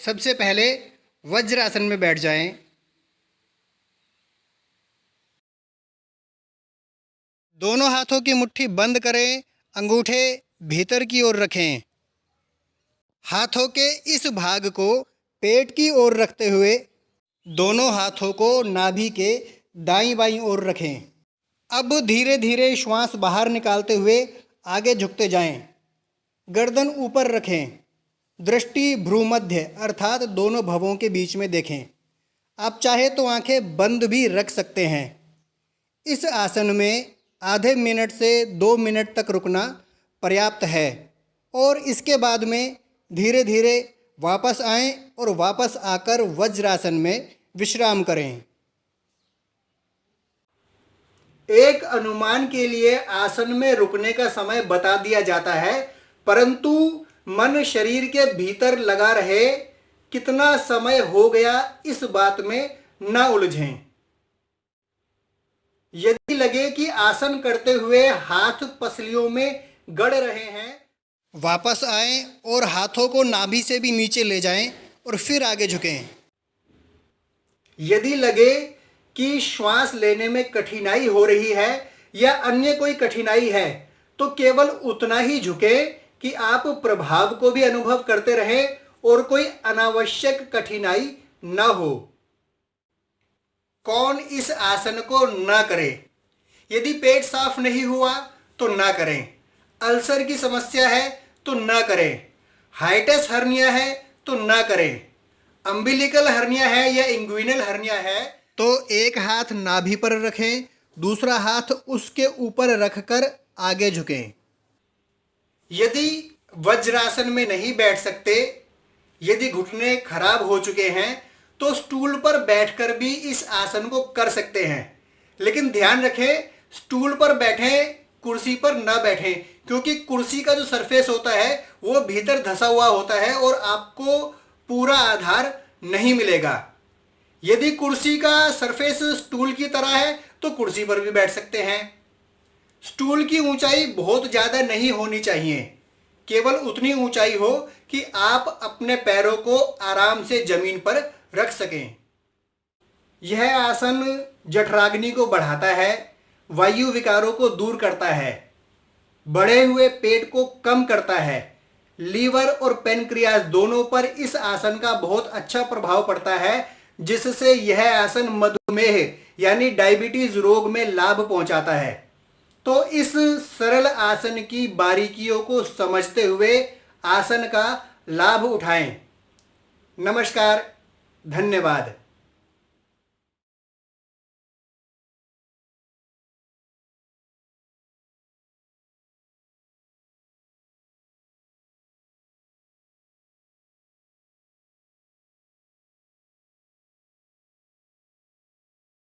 सबसे पहले वज्रासन में बैठ जाएं। दोनों हाथों की मुट्ठी बंद करें, अंगूठे भीतर की ओर रखें। हाथों के इस भाग को पेट की ओर रखते हुए दोनों हाथों को नाभि के दाईं बाईं ओर रखें। अब धीरे धीरे श्वास बाहर निकालते हुए आगे झुकते जाएं। गर्दन ऊपर रखें। दृष्टि भ्रूमध्य अर्थात दोनों भवों के बीच में देखें। आप चाहे तो आंखें बंद भी रख सकते हैं। इस आसन में आधे मिनट से 2 मिनट तक रुकना पर्याप्त है और इसके बाद में धीरे धीरे वापस आएं और वापस आकर वज्रासन में विश्राम करें। एक अनुमान के लिए आसन में रुकने का समय बता दिया जाता है, परंतु मन शरीर के भीतर लगा रहे। कितना समय हो गया इस बात में न उलझें। यदि लगे कि आसन करते हुए हाथ पसलियों में गड़ रहे हैं, वापस आएं और हाथों को नाभि से भी नीचे ले जाएं और फिर आगे झुकें। यदि लगे कि श्वास लेने में कठिनाई हो रही है या अन्य कोई कठिनाई है तो केवल उतना ही झुकें कि आप प्रभाव को भी अनुभव करते रहें और कोई अनावश्यक कठिनाई न हो। कौन इस आसन को न करे? यदि पेट साफ नहीं हुआ तो न करें। अल्सर की समस्या है तो न करें। हाइटस हर्निया है तो न करें। अम्बिलिकल हर्निया है या इंग्विनल हर्निया है तो एक हाथ नाभि पर रखें, दूसरा हाथ उसके ऊपर रखकर आगे झुकें। यदि वज्रासन में नहीं बैठ सकते, यदि घुटने खराब हो चुके हैं तो स्टूल पर बैठकर भी इस आसन को कर सकते हैं। लेकिन ध्यान रखें, स्टूल पर बैठें, कुर्सी पर न बैठें, क्योंकि कुर्सी का जो सरफेस होता है वो भीतर धंसा हुआ होता है और आपको पूरा आधार नहीं मिलेगा। यदि कुर्सी का सरफेस स्टूल की तरह है तो कुर्सी पर भी बैठ सकते हैं। स्टूल की ऊंचाई बहुत ज़्यादा नहीं होनी चाहिए, केवल उतनी ऊंचाई हो कि आप अपने पैरों को आराम से जमीन पर रख सकें। यह आसन जठराग्नि को बढ़ाता है, वायु विकारों को दूर करता है, बढ़े हुए पेट को कम करता है। लीवर और पेनक्रियाज दोनों पर इस आसन का बहुत अच्छा प्रभाव पड़ता है, जिससे यह आसन मधुमेह यानी डायबिटीज रोग में लाभ पहुंचाता है। तो इस सरल आसन की बारीकियों को समझते हुए आसन का लाभ उठाएं। नमस्कार, धन्यवाद।